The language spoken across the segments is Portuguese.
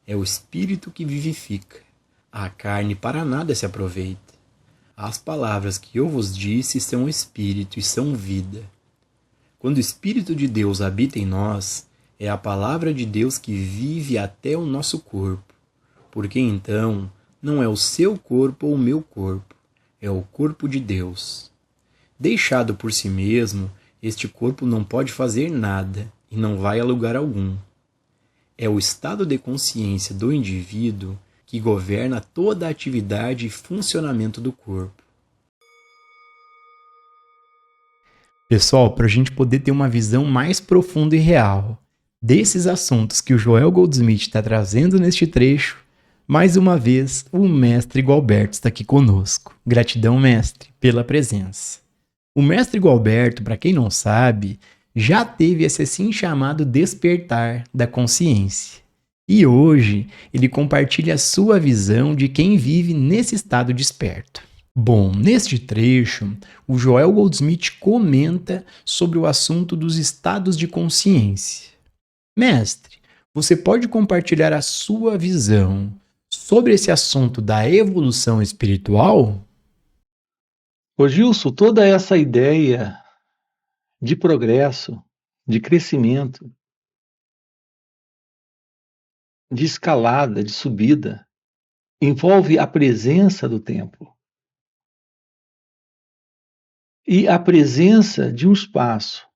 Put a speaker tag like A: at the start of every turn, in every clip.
A: É o espírito que vivifica. A carne para nada se aproveita. As palavras que eu vos disse são espírito e são vida. Quando o Espírito de Deus habita em nós, é a palavra de Deus que vive até o nosso corpo. Porque então, não é o seu corpo ou o meu corpo, é o corpo de Deus. Deixado por si mesmo, este corpo não pode fazer nada e não vai a lugar algum. É o estado de consciência do indivíduo que governa toda a atividade e funcionamento do corpo. Pessoal, para a gente poder ter uma visão mais profunda e real desses assuntos que o Joel Goldsmith está trazendo neste trecho, mais uma vez o mestre Gualberto está aqui conosco. Gratidão, mestre, pela presença. O mestre Gualberto, para quem não sabe, já teve esse assim chamado despertar da consciência. E hoje ele compartilha a sua visão de quem vive nesse estado desperto. Bom, neste trecho, o Joel Goldsmith comenta sobre o assunto dos estados de consciência. Mestre, você pode compartilhar a sua visão sobre esse assunto da evolução espiritual?
B: Ô Gilson, toda essa ideia de progresso, de crescimento, de escalada, de subida, envolve a presença do tempo e a presença de um espaço.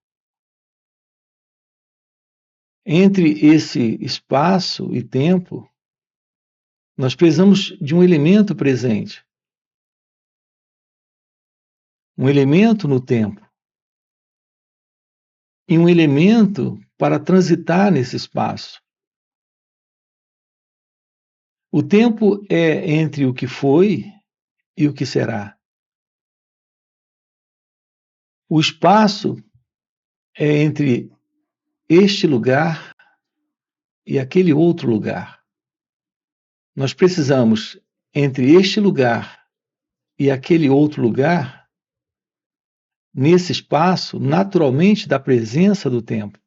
B: Entre esse espaço e tempo, nós precisamos de um elemento presente, um elemento no tempo e um elemento para transitar nesse espaço. O tempo é entre o que foi e o que será. O espaço é entre este lugar e aquele outro lugar. Nós precisamos, entre este lugar e aquele outro lugar, nesse espaço, naturalmente, da presença do tempo.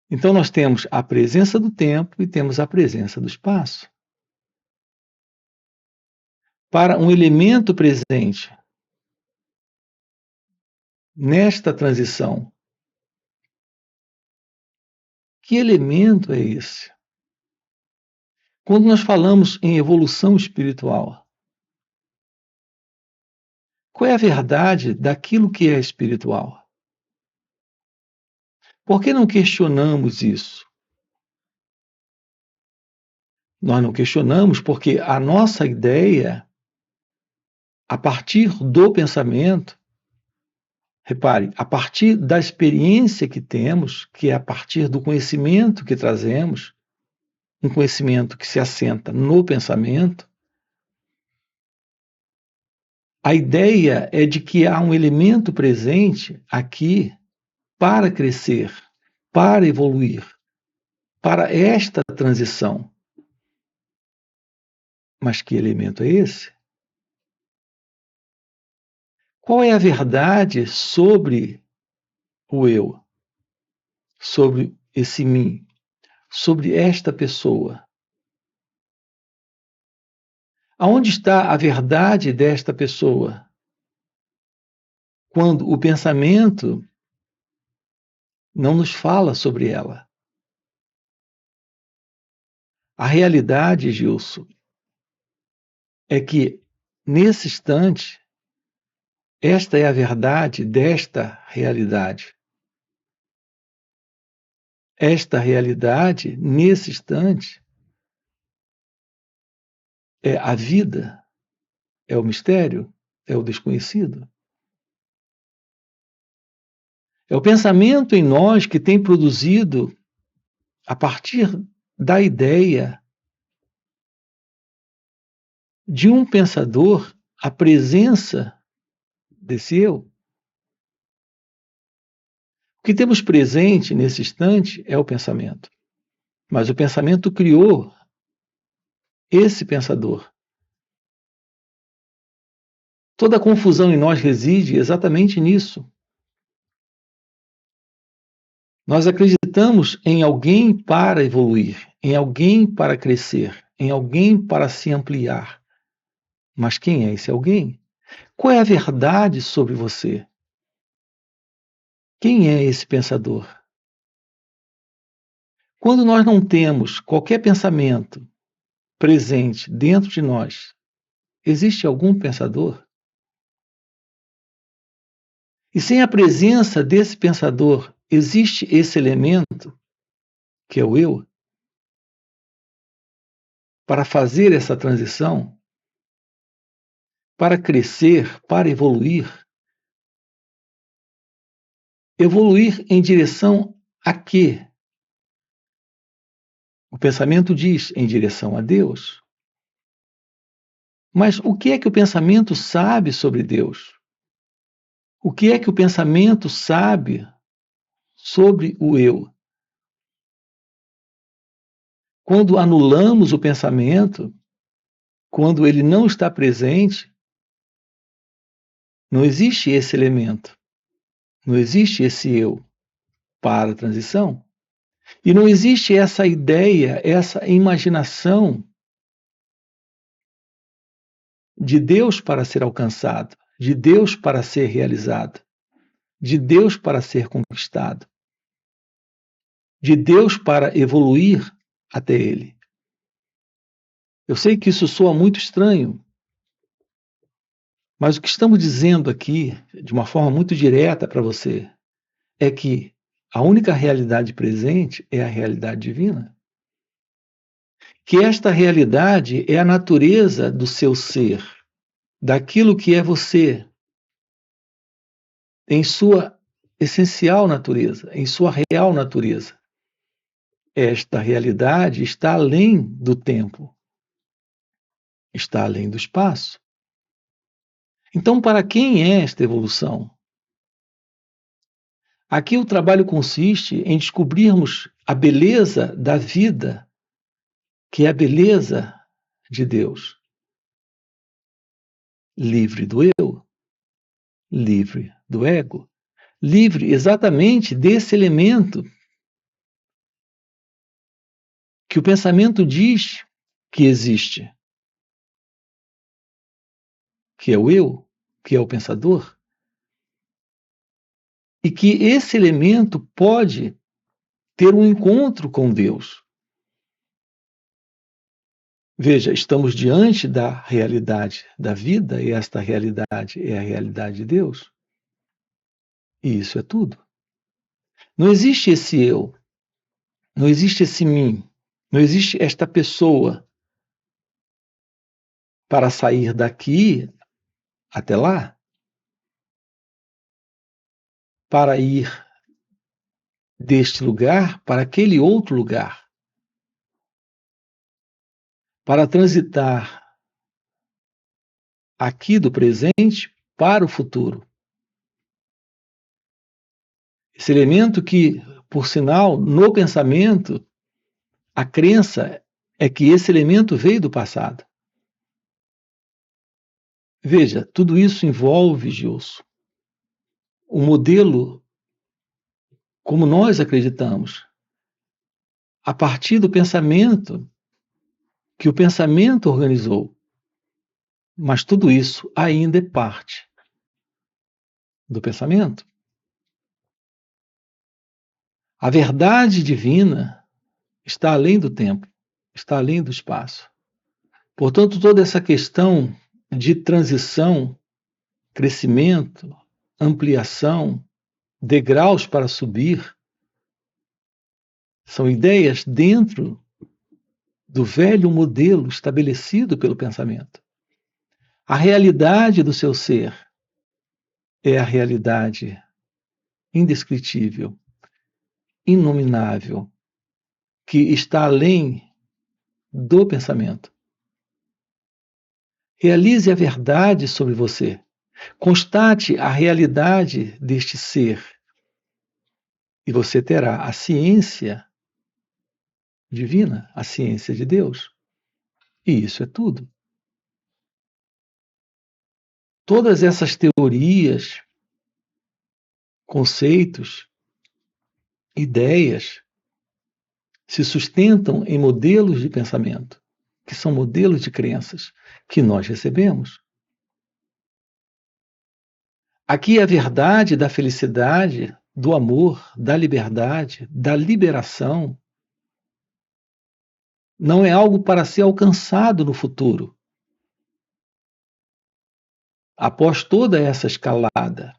B: Então, nós temos a presença do tempo e temos a presença do espaço. Para um elemento presente nesta transição, que elemento é esse? Quando nós falamos em evolução espiritual, qual é a verdade daquilo que é espiritual? Por que não questionamos isso? Nós não questionamos porque a nossa ideia, a partir do pensamento, repare, a partir da experiência que temos, que é a partir do conhecimento que trazemos, um conhecimento que se assenta no pensamento, a ideia é de que há um elemento presente aqui para crescer, para evoluir, para esta transição. Mas que elemento é esse? Qual é a verdade sobre o eu, sobre esse mim, sobre esta pessoa? Aonde está a verdade desta pessoa? Quando o pensamento não nos fala sobre ela. A realidade, Gilson, é que, nesse instante, esta é a verdade desta realidade. Esta realidade, nesse instante, é a vida, é o mistério, é o desconhecido. É o pensamento em nós que tem produzido, a partir da ideia de um pensador, a presença desse eu. O que temos presente nesse instante é o pensamento. Mas o pensamento criou esse pensador. Toda a confusão em nós reside exatamente nisso. Nós acreditamos em alguém para evoluir, em alguém para crescer, em alguém para se ampliar. Mas quem é esse alguém? Qual é a verdade sobre você? Quem é esse pensador? Quando nós não temos qualquer pensamento presente dentro de nós, existe algum pensador? E sem a presença desse pensador, existe esse elemento, que é o eu, para fazer essa transição, para crescer, para evoluir. Evoluir em direção a quê? O pensamento diz em direção a Deus. Mas o que é que o pensamento sabe sobre Deus? O que é que o pensamento sabe sobre o eu? Quando anulamos o pensamento, quando ele não está presente, não existe esse elemento, não existe esse eu para a transição. E não existe essa ideia, essa imaginação de Deus para ser alcançado, de Deus para ser realizado, de Deus para ser conquistado, de Deus para evoluir até Ele. Eu sei que isso soa muito estranho, mas o que estamos dizendo aqui, de uma forma muito direta para você, é que a única realidade presente é a realidade divina. Que esta realidade é a natureza do seu ser, daquilo que é você, em sua essencial natureza, em sua real natureza. Esta realidade está além do tempo, está além do espaço. Então, para quem é esta evolução? Aqui o trabalho consiste em descobrirmos a beleza da vida, que é a beleza de Deus. Livre do eu, livre do ego, livre exatamente desse elemento que o pensamento diz que existe, que é o eu, que é o pensador, e que esse elemento pode ter um encontro com Deus. Veja, estamos diante da realidade da vida e esta realidade é a realidade de Deus. E isso é tudo. Não existe esse eu, não existe esse mim, não existe esta pessoa para sair daqui até lá, para ir deste lugar para aquele outro lugar, para transitar aqui do presente para o futuro. Esse elemento que, por sinal, no pensamento, a crença é que esse elemento veio do passado. Veja, tudo isso envolve, Gilson, o modelo como nós acreditamos, a partir do pensamento que o pensamento organizou. Mas tudo isso ainda é parte do pensamento. A verdade divina está além do tempo, está além do espaço. Portanto, toda essa questão de transição, crescimento, ampliação, degraus para subir, são ideias dentro do velho modelo estabelecido pelo pensamento. A realidade do seu ser é a realidade indescritível, inominável, que está além do pensamento. Realize a verdade sobre você. Constate a realidade deste ser. E você terá a ciência divina, a ciência de Deus. E isso é tudo. Todas essas teorias, conceitos, ideias se sustentam em modelos de pensamento, que são modelos de crenças que nós recebemos. Aqui a verdade da felicidade, do amor, da liberdade, da liberação, não é algo para ser alcançado no futuro. Após toda essa escalada,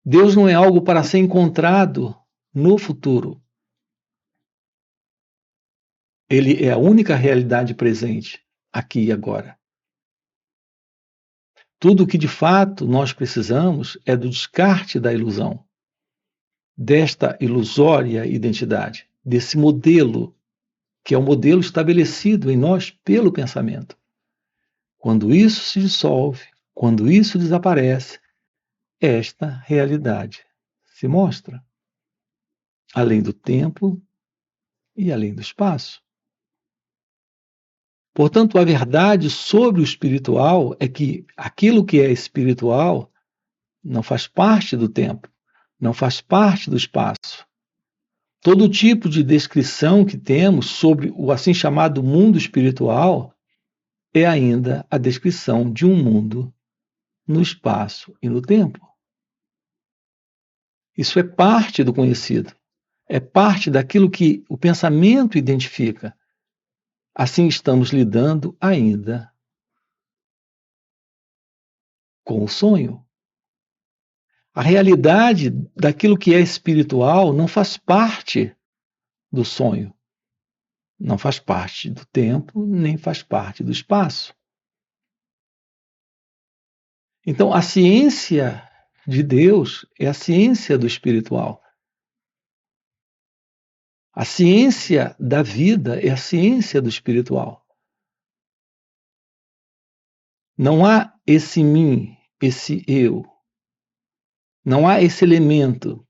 B: Deus não é algo para ser encontrado no futuro. Ele é a única realidade presente, aqui e agora. Tudo o que de fato nós precisamos é do descarte da ilusão, desta ilusória identidade, desse modelo, que é um modelo estabelecido em nós pelo pensamento. Quando isso se dissolve, quando isso desaparece, esta realidade se mostra, além do tempo e além do espaço. Portanto, a verdade sobre o espiritual é que aquilo que é espiritual não faz parte do tempo, não faz parte do espaço. Todo tipo de descrição que temos sobre o assim chamado mundo espiritual é ainda a descrição de um mundo no espaço e no tempo. Isso é parte do conhecido, é parte daquilo que o pensamento identifica. Assim estamos lidando ainda com o sonho. A realidade daquilo que é espiritual não faz parte do sonho, não faz parte do tempo, nem faz parte do espaço. Então, a ciência de Deus é a ciência do espiritual. A ciência da vida é a ciência do espiritual. Não há esse mim, esse eu. Não há esse elemento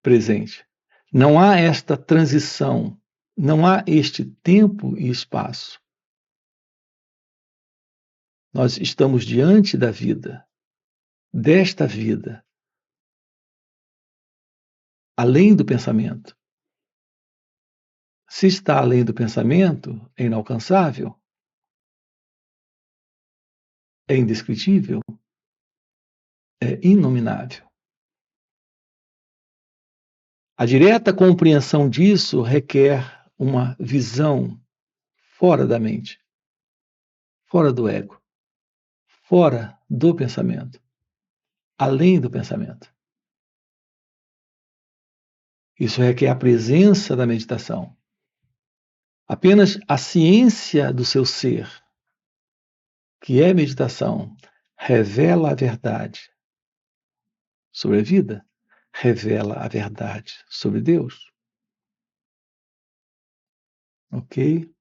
B: presente. Não há esta transição. Não há este tempo e espaço. Nós estamos diante da vida, desta vida, além do pensamento. Se está além do pensamento, é inalcançável, é indescritível, é inominável. A direta compreensão disso requer uma visão fora da mente, fora do ego, fora do pensamento, além do pensamento. Isso requer a presença da meditação. Apenas a ciência do seu ser, que é meditação, revela a verdade sobre a vida, revela a verdade sobre Deus. Ok?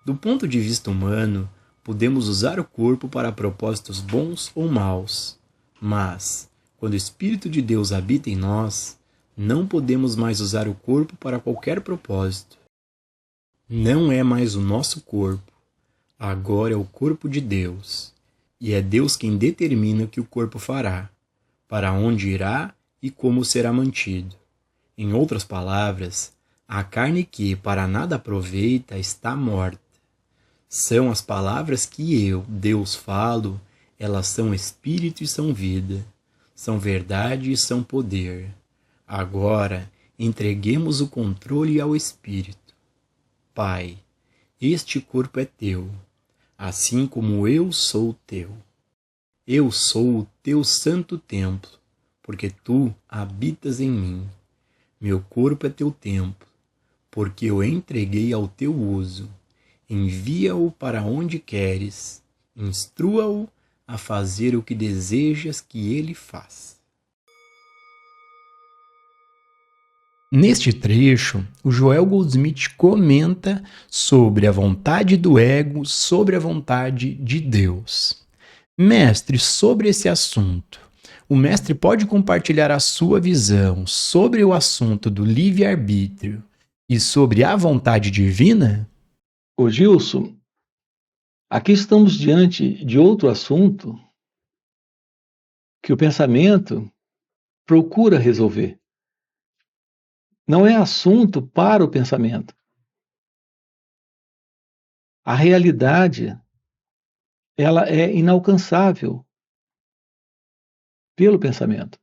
A: Do ponto de vista humano, podemos usar o corpo para propósitos bons ou maus, mas, quando o Espírito de Deus habita em nós, não podemos mais usar o corpo para qualquer propósito. Não é mais o nosso corpo, agora é o corpo de Deus, e é Deus quem determina o que o corpo fará, para onde irá e como será mantido. Em outras palavras, a carne que para nada aproveita está morta. São as palavras que eu, Deus, falo, elas são espírito e são vida, são verdade e são poder. Agora, entreguemos o controle ao Espírito. Pai, este corpo é teu, assim como eu sou teu. Eu sou o teu santo templo, porque tu habitas em mim. Meu corpo é teu templo, porque eu entreguei ao teu uso. Envia-o para onde queres, instrua-o a fazer o que desejas que ele faça. Neste trecho, o Joel Goldsmith comenta sobre a vontade do ego sobre a vontade de Deus. Mestre, sobre esse assunto, o mestre pode compartilhar a sua visão sobre o assunto do livre-arbítrio e sobre a vontade divina?
B: Ô Gilson, aqui estamos diante de outro assunto que o pensamento procura resolver. Não é assunto para o pensamento. A realidade, ela é inalcançável pelo pensamento,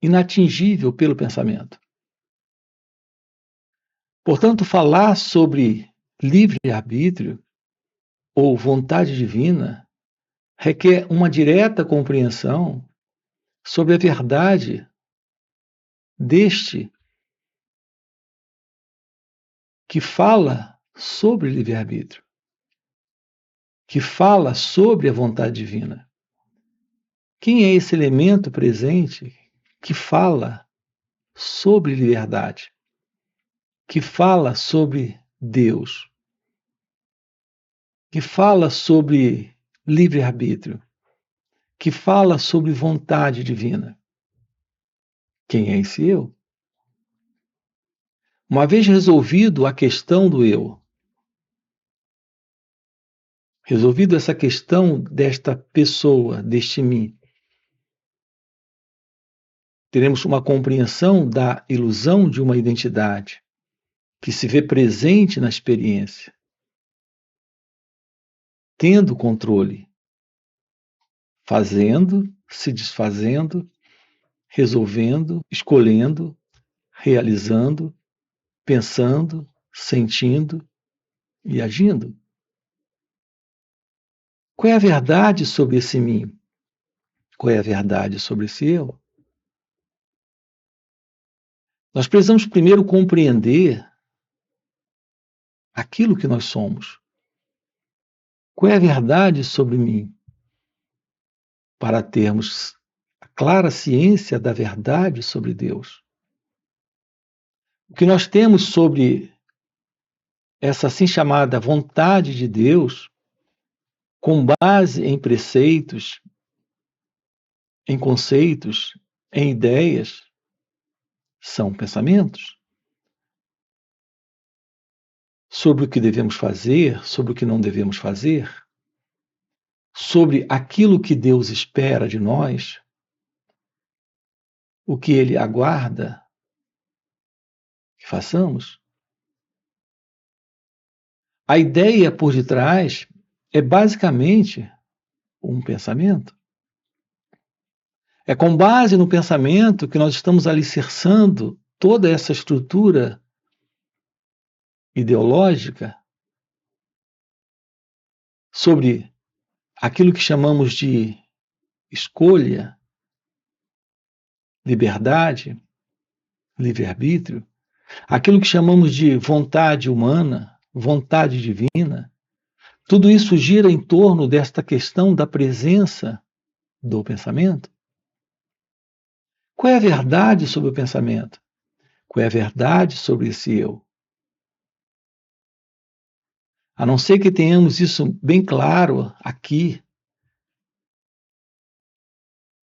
B: inatingível pelo pensamento. Portanto, falar sobre livre-arbítrio ou vontade divina requer uma direta compreensão sobre a verdade deste que fala sobre livre-arbítrio, que fala sobre a vontade divina. Quem é esse elemento presente que fala sobre liberdade, que fala sobre Deus, que fala sobre livre-arbítrio, que fala sobre vontade divina? Quem é esse eu? Uma vez resolvido a questão do eu, resolvido essa questão desta pessoa, deste mim, teremos uma compreensão da ilusão de uma identidade que se vê presente na experiência, tendo controle, fazendo, se desfazendo, resolvendo, escolhendo, realizando, pensando, sentindo e agindo. Qual é a verdade sobre esse mim? Qual é a verdade sobre esse eu? Nós precisamos primeiro compreender aquilo que nós somos. Qual é a verdade sobre mim? Para termos a clara ciência da verdade sobre Deus. O que nós temos sobre essa assim chamada vontade de Deus, com base em preceitos, em conceitos, em ideias, são pensamentos sobre o que devemos fazer, sobre o que não devemos fazer, sobre aquilo que Deus espera de nós, o que Ele aguarda que façamos. A ideia por detrás é basicamente um pensamento. É com base no pensamento que nós estamos alicerçando toda essa estrutura ideológica sobre aquilo que chamamos de escolha, liberdade, livre-arbítrio, aquilo que chamamos de vontade humana, vontade divina. Tudo isso gira em torno desta questão da presença do pensamento. Qual é a verdade sobre o pensamento? Qual é a verdade sobre esse eu? A não ser que tenhamos isso bem claro aqui,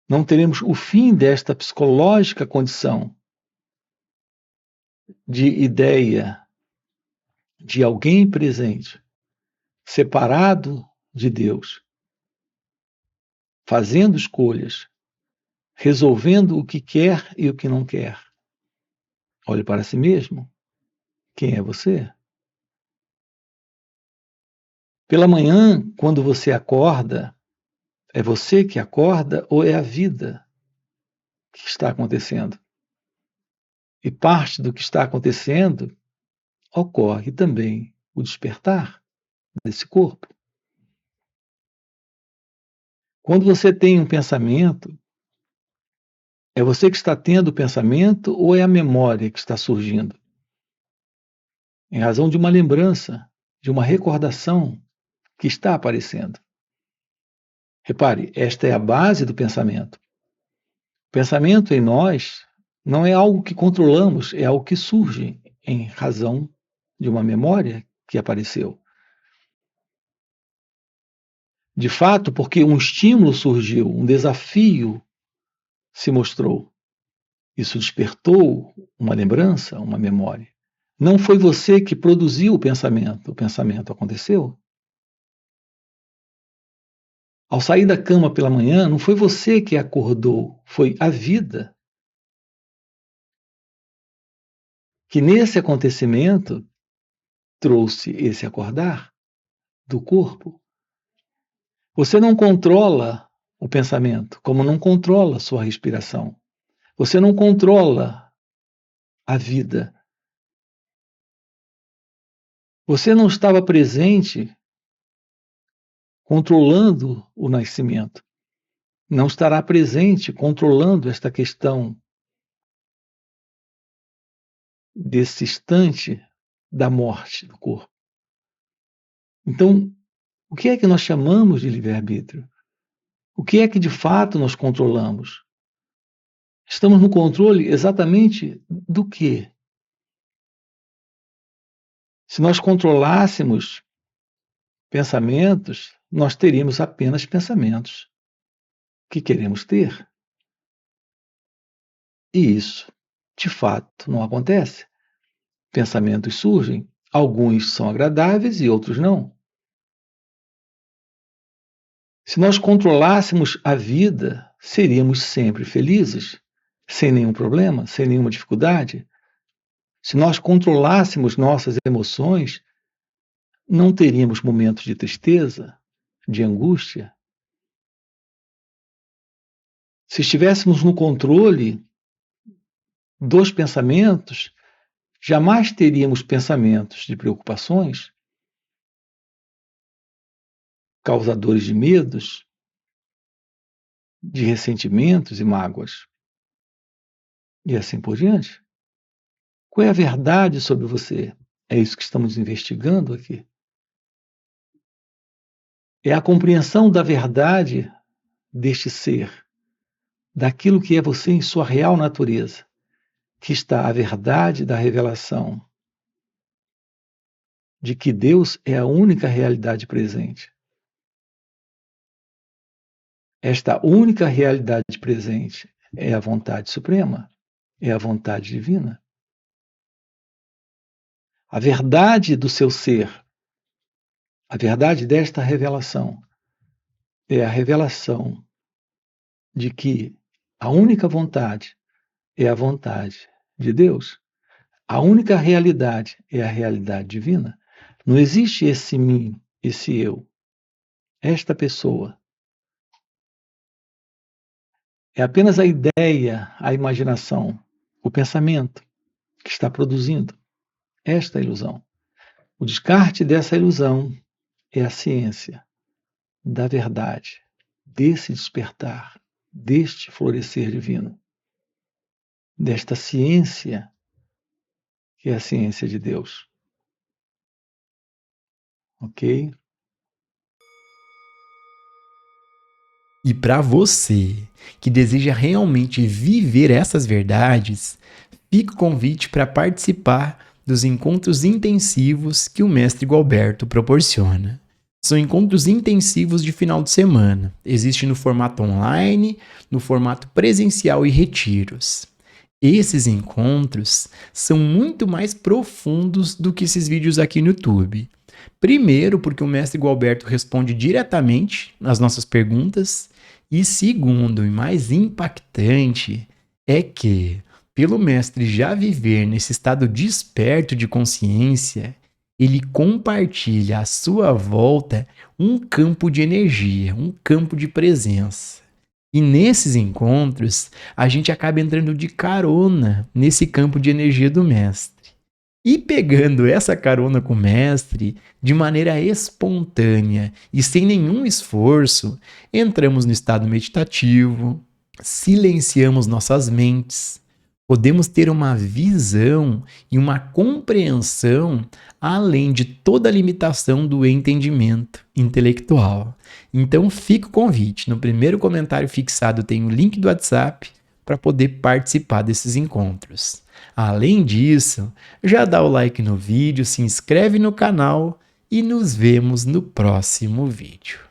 B: não teremos o fim desta psicológica condição de ideia de alguém presente, separado de Deus, fazendo escolhas, resolvendo o que quer e o que não quer. Olhe para si mesmo. Quem é você? Pela manhã, quando você acorda, é você que acorda ou é a vida que está acontecendo? E parte do que está acontecendo ocorre também o despertar desse corpo. Quando você tem um pensamento, é você que está tendo o pensamento ou é a memória que está surgindo? Em razão de uma lembrança, de uma recordação que está aparecendo. Repare, esta é a base do pensamento. O pensamento em nós não é algo que controlamos, é algo que surge em razão de uma memória que apareceu. De fato, porque um estímulo surgiu, um desafio se mostrou. Isso despertou uma lembrança, uma memória. Não foi você que produziu o pensamento aconteceu. Ao sair da cama pela manhã, não foi você que acordou, foi a vida. Que nesse acontecimento trouxe esse acordar do corpo. Você não controla o pensamento, como não controla sua respiração. Você não controla a vida. Você não estava presente controlando o nascimento. Não estará presente controlando esta questão desse instante da morte do corpo. Então, o que é que nós chamamos de livre-arbítrio? O que é que de fato nós controlamos? Estamos no controle exatamente do quê? Se nós controlássemos pensamentos, nós teríamos apenas pensamentos que queremos ter. E isso, de fato, não acontece. Pensamentos surgem, alguns são agradáveis e outros não. Se nós controlássemos a vida, seríamos sempre felizes, sem nenhum problema, sem nenhuma dificuldade. Se nós controlássemos nossas emoções, não teríamos momentos de tristeza, de angústia. Se estivéssemos no controle dos pensamentos, jamais teríamos pensamentos de preocupações, causadores de medos, de ressentimentos e mágoas, e assim por diante. Qual é a verdade sobre você? É isso que estamos investigando aqui. É a compreensão da verdade deste ser, daquilo que é você em sua real natureza, que está a verdade da revelação de que Deus é a única realidade presente. Esta única realidade presente é a vontade suprema, é a vontade divina. A verdade do seu ser, a verdade desta revelação, é a revelação de que a única vontade é a vontade de Deus. A única realidade é a realidade divina. Não existe esse mim, esse eu, esta pessoa. É apenas a ideia, a imaginação, o pensamento que está produzindo esta ilusão. O descarte dessa ilusão é a ciência da verdade, desse despertar, deste florescer divino, desta ciência que é a ciência de Deus. Ok?
A: E para você que deseja realmente viver essas verdades, fica o convite para participar dos encontros intensivos que o Mestre Gualberto proporciona. São encontros intensivos de final de semana. Existe no formato online, no formato presencial e retiros. Esses encontros são muito mais profundos do que esses vídeos aqui no YouTube. Primeiro, porque o Mestre Gualberto responde diretamente às nossas perguntas. E segundo, e mais impactante, é que, pelo Mestre já viver nesse estado desperto de consciência, ele compartilha à sua volta um campo de energia, um campo de presença. E nesses encontros, a gente acaba entrando de carona nesse campo de energia do Mestre. E pegando essa carona com o Mestre, de maneira espontânea e sem nenhum esforço, entramos no estado meditativo, silenciamos nossas mentes, podemos ter uma visão e uma compreensão além de toda a limitação do entendimento intelectual. Então fica o convite, no primeiro comentário fixado tem o link do WhatsApp para poder participar desses encontros. Além disso, já dá o like no vídeo, se inscreve no canal e nos vemos no próximo vídeo.